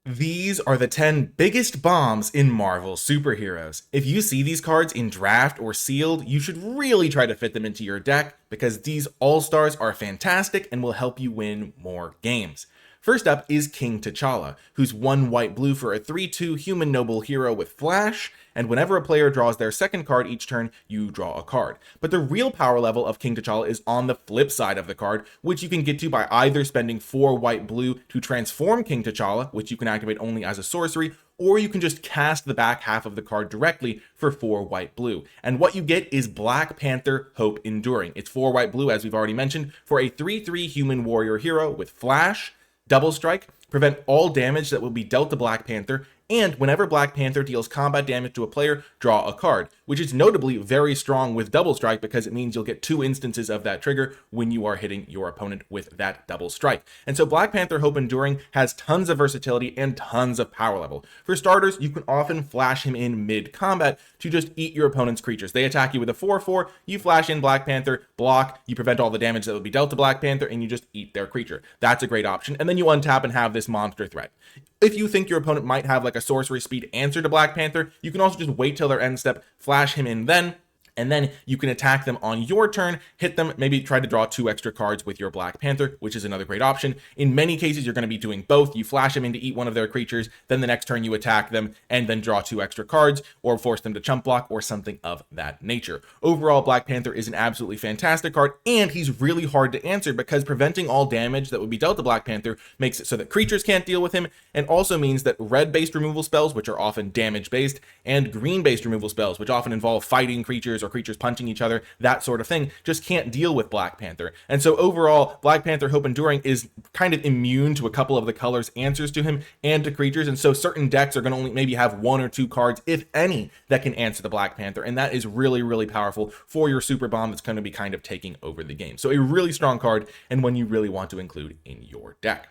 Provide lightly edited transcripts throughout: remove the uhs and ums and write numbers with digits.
These are the 10 biggest bombs in Marvel superheroes. If you see these cards in draft or sealed, you should really try to fit them into your deck because these all-stars are fantastic and will help you win more games. First up is King T'Challa, who's 1 white blue for a 3/2 human noble hero with flash, and whenever a player draws their second card each turn, you draw a card. But the real power level of King T'Challa is on the flip side of the card, which you can get to by either spending 4 white blue to transform King T'Challa, which you can activate only as a sorcery, or you can just cast the back half of the card directly for 4 white blue. And what you get is Black Panther Hope Enduring. It's 4 white blue, as we've already mentioned, for a 3/3 human warrior hero with flash, double strike, prevent all damage that will be dealt to Black Panther, and whenever Black Panther deals combat damage to a player, draw a card, which is notably very strong with double strike because it means you'll get 2 instances of that trigger when you are hitting your opponent with that double strike. And so Black Panther Hope Enduring has tons of versatility and tons of power level. For starters, you can often flash him in mid-combat to just eat your opponent's creatures. They attack you with a 4/4, you flash in Black Panther, block, you prevent all the damage that would be dealt to Black Panther, and you just eat their creature. That's a great option. And then you untap and have this monster threat. If you think your opponent might have like a sorcery speed answer to Black Panther, you can also just wait till their end step, flash him in then, and then you can attack them on your turn, hit them, maybe try to draw 2 extra cards with your Black Panther, which is another great option. In many cases, you're going to be doing both. You flash them in to eat one of their creatures, then the next turn you attack them, and then draw 2 extra cards, or force them to chump block, or something of that nature. Overall, Black Panther is an absolutely fantastic card, and he's really hard to answer because preventing all damage that would be dealt to Black Panther makes it so that creatures can't deal with him, and also means that red-based removal spells, which are often damage-based, and green-based removal spells, which often involve fighting creatures or creatures punching each other, that sort of thing, just can't deal with Black Panther. And so overall, Black Panther Hope Enduring is kind of immune to a couple of the color's answers to him and to creatures, and so certain decks are going to only maybe have 1 or 2 cards, if any, that can answer the Black Panther, and that is really, really powerful for your super bomb that's going to be kind of taking over the game. So a really strong card, and one you really want to include in your deck.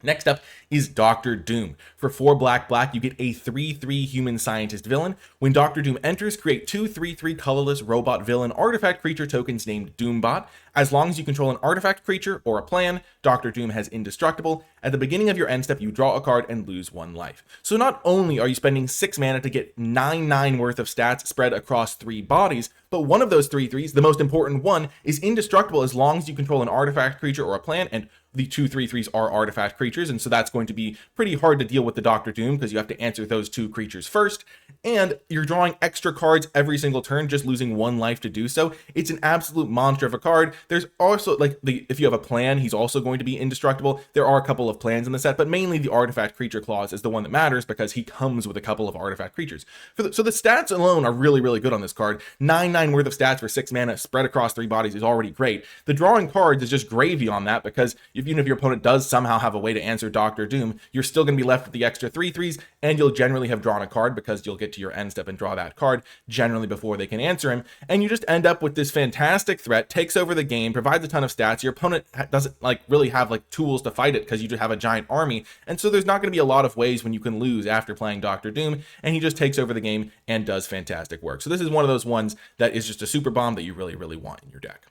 Next up is Doctor Doom. For 4 black, you get a 3/3 human scientist villain. When Doctor Doom enters, create 2 3/3 colorless robot villain artifact creature tokens named Doombot. As long as you control an artifact creature or a plan, Doctor Doom has indestructible. At the beginning of your end step, you draw a card and lose 1 life. So not only are you spending 6 mana to get 9/9 worth of stats spread across 3 bodies, but one of those 3/3s, the most important one, is indestructible as long as you control an artifact creature or a plan, and the 2 3/3s are artifact creatures, and so that's going to be pretty hard to deal with the Doctor Doom because you have to answer those 2 creatures first, and you're drawing extra cards every single turn, just losing 1 life to do so. It's an absolute monster of a card. There's also, like, if you have a plan, he's also going to be indestructible. There are a couple of plans in the set, but mainly the artifact creature clause is the one that matters because he comes with a couple of artifact creatures. So the stats alone are really, really good on this card. 9/9 worth of stats for 6 mana spread across 3 bodies is already great. The drawing cards is just gravy on that because even if your opponent does somehow have a way to answer Doctor Doom, you're still going to be left with the extra 3/3s, and you'll generally have drawn a card because you'll get to your end step and draw that card generally before they can answer him, and you just end up with this fantastic threat, takes over the game, provides a ton of stats. Your opponent doesn't really have tools to fight it because you just have a giant army, and so there's not going to be a lot of ways when you can lose after playing Doctor Doom, and he just takes over the game and does fantastic work. So this is one of those ones that is just a super bomb that you really, really want in your deck.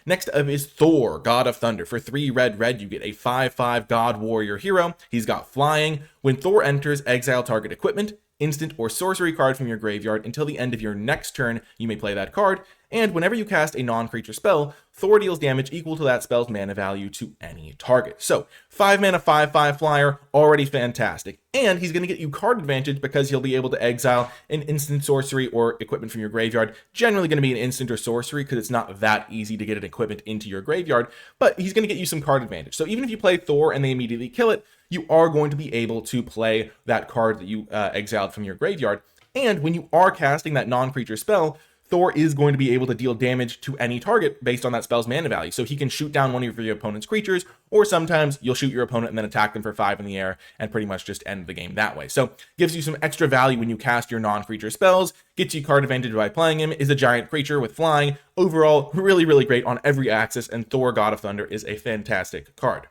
Next up is Thor, God of Thunder. For 3 red, you get a 5/5 God Warrior hero. He's got flying. When Thor enters, exile target equipment, instant, or sorcery card from your graveyard until the end of your next turn. You may play that card, and whenever you cast a non-creature spell, Thor deals damage equal to that spell's mana value to any target. So 5 mana 5/5 flyer, already fantastic. And he's going to get you card advantage because he'll be able to exile an instant, sorcery, or equipment from your graveyard. Generally going to be an instant or sorcery because it's not that easy to get an equipment into your graveyard, but he's going to get you some card advantage. So even if you play Thor and they immediately kill it, you are going to be able to play that card that you exiled from your graveyard. And when you are casting that non-creature spell, Thor is going to be able to deal damage to any target based on that spell's mana value. So he can shoot down one of your opponent's creatures, or sometimes you'll shoot your opponent and then attack them for 5 in the air and pretty much just end the game that way. So gives you some extra value when you cast your non-creature spells, gets you card advantage by playing him, is a giant creature with flying. Overall, really, really great on every axis, and Thor, God of Thunder is a fantastic card.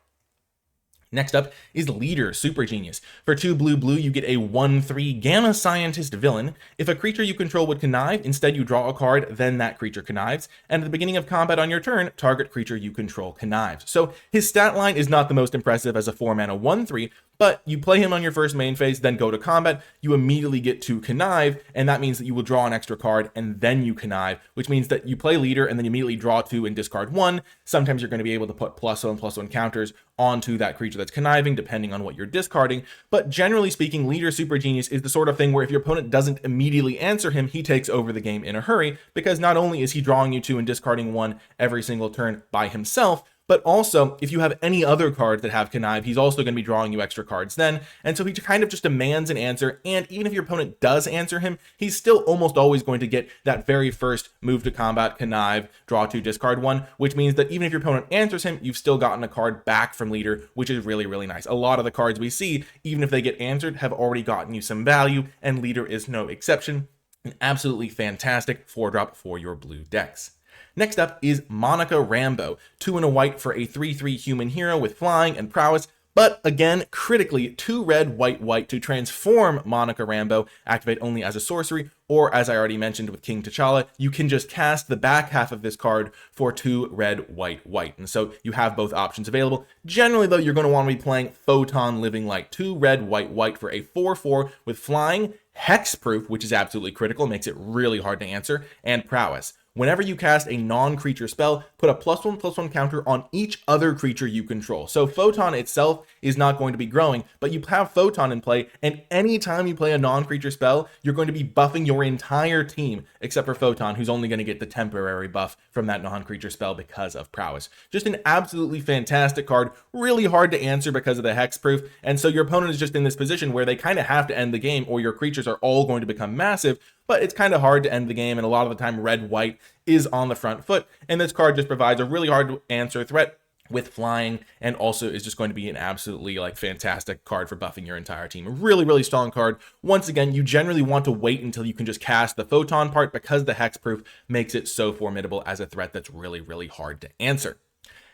Next up is Leader, Super Genius. For 2 blue, you get a 1/3 Gamma Scientist villain. If a creature you control would connive, instead you draw a card, then that creature connives. And at the beginning of combat on your turn, target creature you control connives. So his stat line is not the most impressive as a 4 mana 1/3, but you play him on your first main phase, then go to combat, you immediately get to connive, and that means that you will draw an extra card and then you connive, which means that you play leader and then you immediately draw 2 and discard 1. Sometimes you're going to be able to put +1/+1 counters onto that creature that's conniving, depending on what you're discarding. But generally speaking, leader super genius is the sort of thing where if your opponent doesn't immediately answer him, he takes over the game in a hurry, because not only is he drawing you 2 and discarding 1 every single turn by himself, but also, if you have any other cards that have connive, he's also going to be drawing you extra cards then. And so he kind of just demands an answer. And even if your opponent does answer him, he's still almost always going to get that very first move to combat, connive, draw 2, discard 1, which means that even if your opponent answers him, you've still gotten a card back from leader, which is really, really nice. A lot of the cards we see, even if they get answered, have already gotten you some value, and leader is no exception. An absolutely fantastic 4-drop for your blue decks. Next up is Monica Rambeau, 2 and a white for a 3/3 human hero with flying and prowess. But again, critically, 2 red, white to transform Monica Rambeau, activate only as a sorcery, or as I already mentioned with King T'Challa, you can just cast the back half of this card for 2 red, white. And so you have both options available. Generally though, you're going to want to be playing Photon Living Light, 2 red, white for a 4/4 with flying, hexproof, which is absolutely critical, makes it really hard to answer, and prowess. Whenever you cast a non-creature spell, put a +1/+1 counter on each other creature you control. So Photon itself is not going to be growing, but you have Photon in play, and anytime you play a non-creature spell, you're going to be buffing your entire team, except for Photon, who's only going to get the temporary buff from that non-creature spell because of prowess. Just an absolutely fantastic card, really hard to answer because of the hexproof, and so your opponent is just in this position where they kind of have to end the game, or your creatures are all going to become massive, but it's kind of hard to end the game, and a lot of the time red-white is on the front foot, and this card just provides a really hard to answer threat with flying, and also is just going to be an absolutely fantastic card for buffing your entire team. A really, really strong card. Once again, you generally want to wait until you can just cast the Photon part, because the hexproof makes it so formidable as a threat that's really, really hard to answer.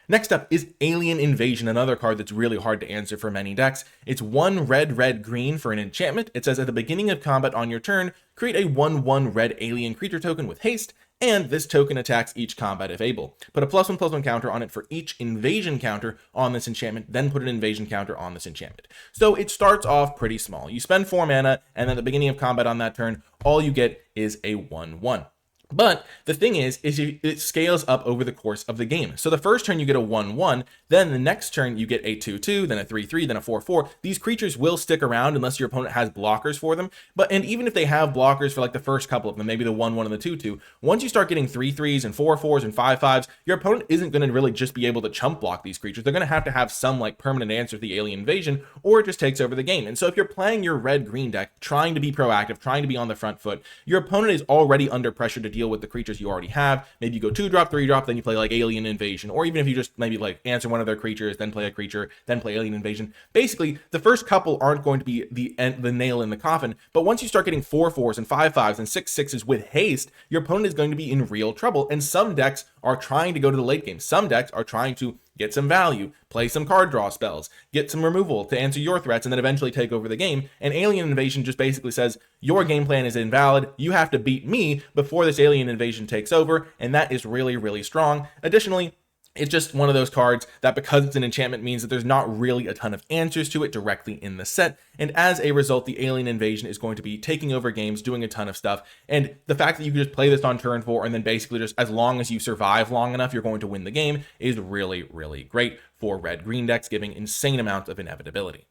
Next up is Alien Invasion, another card that's really hard to answer for many decks. It's 1 red, green for an enchantment. It says at the beginning of combat on your turn, create a 1/1 red alien creature token with haste, and this token attacks each combat if able. Put a +1/+1 counter on it for each invasion counter on this enchantment, then put an invasion counter on this enchantment. So it starts off pretty small. You spend 4 mana, and at the beginning of combat on that turn, all you get is a 1/1. But the thing is it scales up over the course of the game. So the first turn you get a 1/1, then the next turn you get a 2/2, then a 3/3, then a 4/4. These creatures will stick around unless your opponent has blockers for them. And even if they have blockers for the first couple of them, maybe the 1/1 and the 2/2, once you start getting 3/3s and 4/4s and 5/5s, your opponent isn't going to really just be able to chump block these creatures. They're going to have some permanent answer to the alien invasion, or it just takes over the game. And so if you're playing your red-green deck, trying to be proactive, trying to be on the front foot, your opponent is already under pressure to deal with the creatures you already have. Maybe you go 2-drop, 3-drop, then you play Alien Invasion, or even if you just maybe answer one of their creatures, then play a creature, then play Alien Invasion. Basically, the first couple aren't going to be the nail in the coffin, but once you start getting 4/4s and 5/5s and 6/6s with haste, your opponent is going to be in real trouble. And some decks are trying to go to the late game. Some decks are trying to get some value, play some card draw spells, get some removal to answer your threats, and then eventually take over the game. And Alien Invasion just basically says, your game plan is invalid, you have to beat me before this alien invasion takes over, and that is really, really strong. Additionally, it's just one of those cards that, because it's an enchantment, means that there's not really a ton of answers to it directly in the set, and as a result, the Alien Invasion is going to be taking over games, doing a ton of stuff, and the fact that you can just play this on turn 4, and then basically just as long as you survive long enough, you're going to win the game, is really, really great for red-green decks, giving insane amounts of inevitability.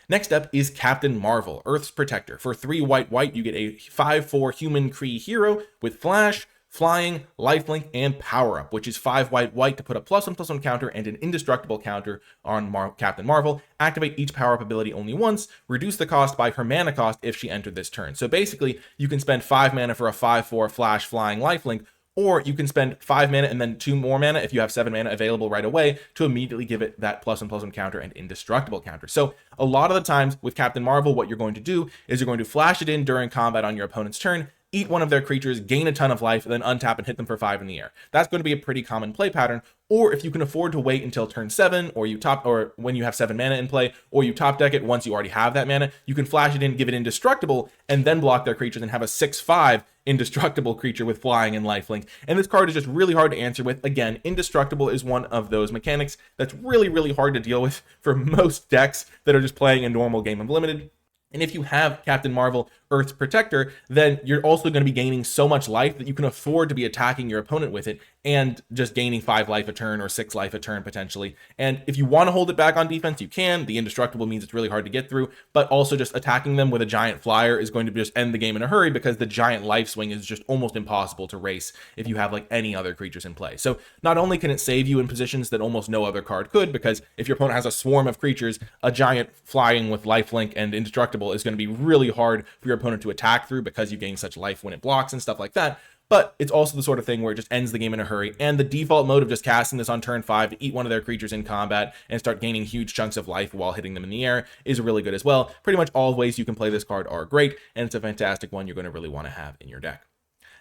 Next up is Captain Marvel, Earth's Protector. For 3 white, you get a 5/4 human Kree hero with flash, flying, lifelink, and power up, which is 5 white to put a +1/+1 counter and an indestructible counter on Captain Marvel. Activate each power up ability only once, reduce the cost by her mana cost if she entered this turn. So basically, you can spend 5 mana for a 5/4 flash, flying, lifelink, or you can spend 5 mana and then 2 more mana if you have 7 mana available right away to immediately give it that +1/+1 counter and indestructible counter. So a lot of the times with Captain Marvel, what you're going to do is you're going to flash it in during combat on your opponent's turn, eat one of their creatures, gain a ton of life, and then untap and hit them for 5 in the air. That's going to be a pretty common play pattern. Or if you can afford to wait until turn 7, or when you have 7 mana in play, or you top deck it once you already have that mana, you can flash it in, give it indestructible, and then block their creatures and have a 6/5 indestructible creature with flying and lifelink. And this card is just really hard to answer with. Again, indestructible is one of those mechanics that's really, really hard to deal with for most decks that are just playing a normal game of Limited. And if you have Captain Marvel, Earth's Protector, then you're also going to be gaining so much life that you can afford to be attacking your opponent with it and just gaining 5 life a turn or 6 life a turn potentially. And if you want to hold it back on defense, you can. The indestructible means it's really hard to get through, but also just attacking them with a giant flyer is going to just end the game in a hurry, because the giant life swing is just almost impossible to race if you have like any other creatures in play. So not only can it save you in positions that almost no other card could, because if your opponent has a swarm of creatures, a giant flying with lifelink and indestructible is going to be really hard for your opponent to attack through, because you gain such life when it blocks and stuff like that. But it's also the sort of thing where it just ends the game in a hurry, and the default mode of just casting this on turn 5 to eat one of their creatures in combat and start gaining huge chunks of life while hitting them in the air is really good as well. Pretty much all ways you can play this card are great, and it's a fantastic one you're going to really want to have in your deck.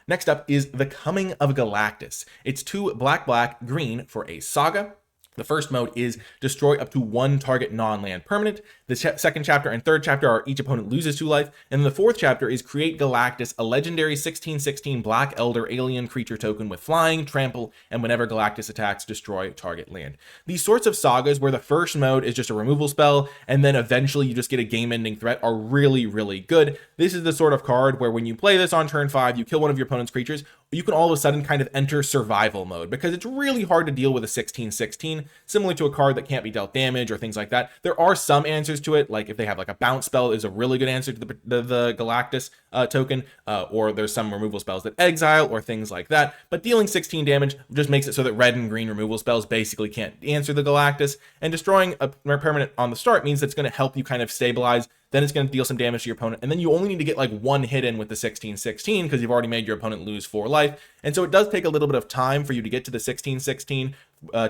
Next up is the Coming of Galactus. It's 2 black green for a saga. The first mode is destroy up to 1 target non-land permanent. The second chapter and third chapter are each opponent loses 2 life. And the fourth chapter is create Galactus, a legendary 16/16 Black Elder alien creature token with flying, trample, and whenever Galactus attacks, destroy target land. These sorts of sagas where the first mode is just a removal spell and then eventually you just get a game-ending threat are really, really good. This is the sort of card where when you play this on turn 5, you kill one of your opponent's creatures, you can all of a sudden kind of enter survival mode, because it's really hard to deal with a 16/16, similar to a card that can't be dealt damage or things like that. There are some answers to it, like if they have like a bounce spell is a really good answer to the Galactus token, or there's some removal spells that exile or things like that. But dealing 16 damage just makes it so that red and green removal spells basically can't answer the Galactus, and destroying a permanent on the start means that it's going to help you kind of stabilize. Then it's going to deal some damage to your opponent, and then you only need to get like 1 hit in with the 16/16 because you've already made your opponent lose 4 life. And so it does take a little bit of time for you to get to the 16/16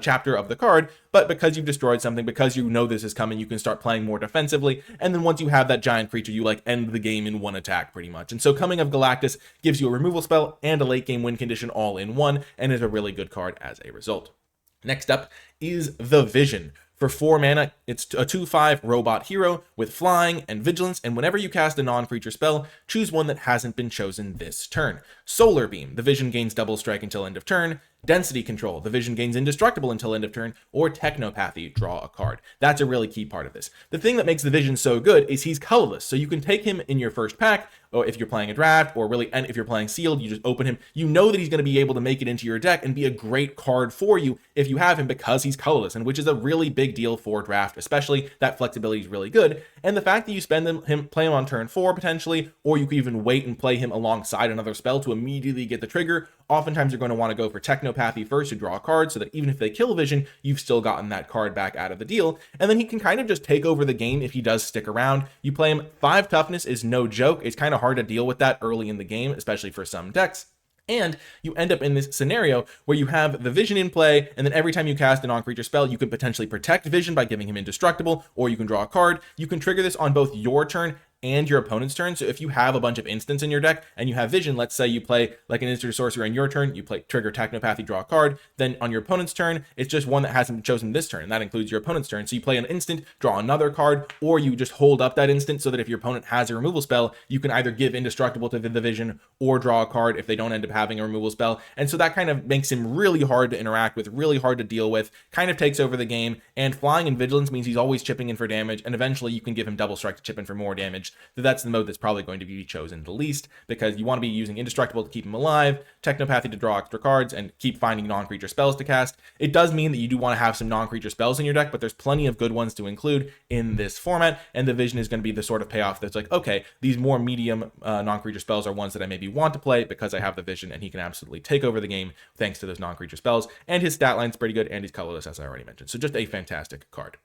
chapter of the card, but because you've destroyed something, because you know this is coming, you can start playing more defensively, and then once you have that giant creature, you like end the game in 1 attack pretty much. And so Coming of Galactus gives you a removal spell and a late game win condition all in one, and is a really good card as a result. Next up is the Vision. For 4 mana, it's a 2/5 robot hero with flying and vigilance, and whenever you cast a non-creature spell, choose one that hasn't been chosen this turn. Solar Beam, the Vision gains double strike until end of turn. Density Control, the Vision gains indestructible until end of turn. Or Technopathy, draw a card. That's a really key part of this. The thing that makes the Vision so good is he's colorless, so you can take him in your first pack, or if you're playing a draft, or really, and if you're playing sealed, you just open him. You know that he's going to be able to make it into your deck and be a great card for you if you have him, because he's colorless, and which is a really big deal for draft, especially. That flexibility is really good. And the fact that you play him on turn 4 potentially, or you could even wait and play him alongside another spell to immediately get the trigger. Oftentimes you're going to want to go for Technopathy first to draw a card, so that even if they kill Vision, you've still gotten that card back out of the deal. And then he can kind of just take over the game if he does stick around. You play him, 5 toughness is no joke. It's kind of hard to deal with that early in the game, especially for some decks. And you end up in this scenario where you have the Vision in play, and then every time you cast a non-creature spell, you can potentially protect Vision by giving him indestructible, or you can draw a card. You can trigger this on both your turn and your opponent's turn. So if you have a bunch of instants in your deck and you have Vision, let's say you play like an instant sorcerer in your turn, you play trigger Technopathy, draw a card. Then on your opponent's turn, it's just one that hasn't been chosen this turn, and that includes your opponent's turn. So you play an instant, draw another card, or you just hold up that instant so that if your opponent has a removal spell, you can either give indestructible to the Vision or draw a card if they don't end up having a removal spell. And so that kind of makes him really hard to interact with, really hard to deal with, kind of takes over the game. And flying and vigilance means he's always chipping in for damage, and eventually you can give him double strike to chip in for more damage. That's the mode that's probably going to be chosen the least, because you want to be using indestructible to keep him alive, Technopathy to draw extra cards, and keep finding non-creature spells to cast. It does mean that you do want to have some non-creature spells in your deck, but there's plenty of good ones to include in this format, and the Vision is going to be the sort of payoff that's like, okay, these more medium non-creature spells are ones that I maybe want to play because I have the Vision, and he can absolutely take over the game thanks to those non-creature spells, and his stat line's pretty good, and he's colorless, as I already mentioned. So just a fantastic card.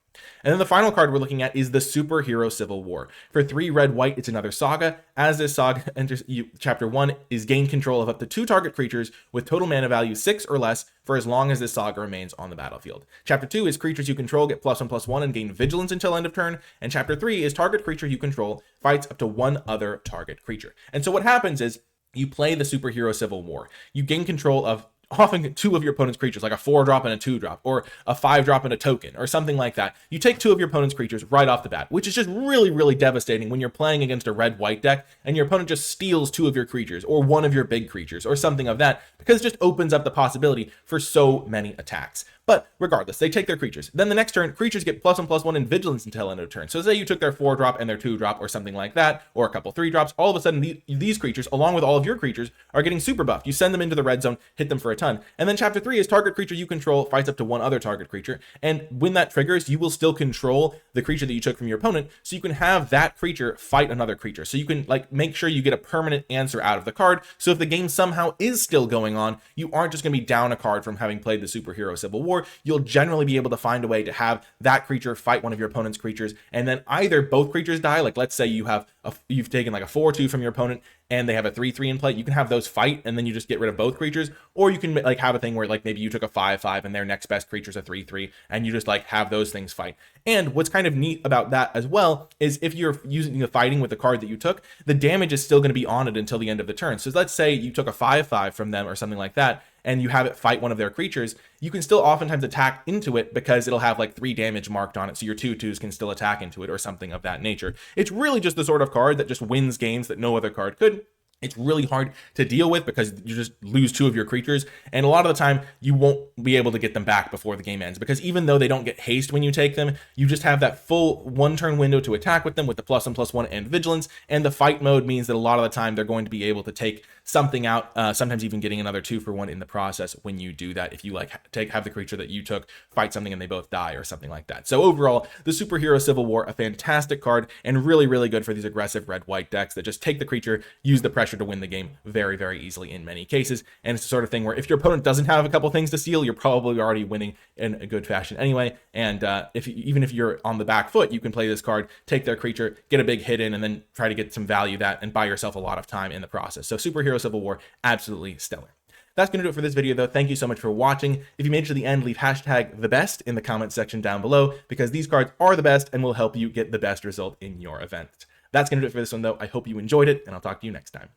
And then the final card we're looking at is the Superhero Civil War. For 3 red-white, it's another saga. As this saga enters, chapter 1 is gain control of up to 2 target creatures with total mana value 6 or less for as long as this saga remains on the battlefield. Chapter 2 is creatures you control get +1/+1 and gain vigilance until end of turn. And chapter 3 is target creature you control fights up to 1 other target creature. And so what happens is, you play the Superhero Civil War. You gain control of often two of your opponent's creatures, like a 4-drop and a 2-drop, or a 5-drop and a token, or something like that. You take two of your opponent's creatures right off the bat, which is just really, really devastating when you're playing against a red-white deck and your opponent just steals two of your creatures, or one of your big creatures, or something of that, because it just opens up the possibility for so many attacks. But regardless, they take their creatures. Then the next turn, creatures get +1/+1 in vigilance until end of turn. So say you took their 4-drop and their 2-drop or something like that, or a couple 3-drops, all of a sudden these creatures, along with all of your creatures, are getting super buffed. You send them into the red zone, hit them for a ton. And then chapter 3 is target creature you control fights up to one other target creature. And when that triggers, you will still control the creature that you took from your opponent, so you can have that creature fight another creature. So you can like make sure you get a permanent answer out of the card. So if the game somehow is still going on, you aren't just going to be down a card from having played the Superhero Civil War. You'll generally be able to find a way to have that creature fight one of your opponent's creatures, and then either both creatures die, like let's say you've taken like a 4/2 from your opponent and they have a 3/3 in play, you can have those fight and then you just get rid of both creatures, or you can like have a thing where like maybe you took a 5/5 and their next best creature's a 3/3 and you just like have those things fight. And what's kind of neat about that as well is if you're using the fighting with the card that you took, the damage is still going to be on it until the end of the turn. So let's say you took a 5/5 from them or something like that, and you have it fight one of their creatures, you can still oftentimes attack into it because it'll have like 3 damage marked on it, so your 2/2s can still attack into it or something of that nature. It's really just the sort of card that just wins games that no other card could. It's really hard to deal with because you just lose two of your creatures, and a lot of the time you won't be able to get them back before the game ends, because even though they don't get haste when you take them, you just have that full 1-turn window to attack with them with the +1/+1 and vigilance, and the fight mode means that a lot of the time they're going to be able to take something out, sometimes even getting another 2-for-1 in the process when you do that, if you like have the creature that you took fight something and they both die or something like that. So overall, the Superhero Civil War, a fantastic card and really, really good for these aggressive red-white decks that just take the creature, use the pressure to win the game very, very easily in many cases. And it's the sort of thing where if your opponent doesn't have a couple things to steal, you're probably already winning in a good fashion anyway. And even if you're on the back foot, you can play this card, take their creature, get a big hit in, and then try to get some value that and buy yourself a lot of time in the process. So Superhero Civil War, absolutely stellar. That's going to do it for this video, though. Thank you so much for watching. If you made it to the end, leave #TheBest in the comment section down below, because these cards are the best and will help you get the best result in your event. That's going to do it for this one, though. I hope you enjoyed it, and I'll talk to you next time.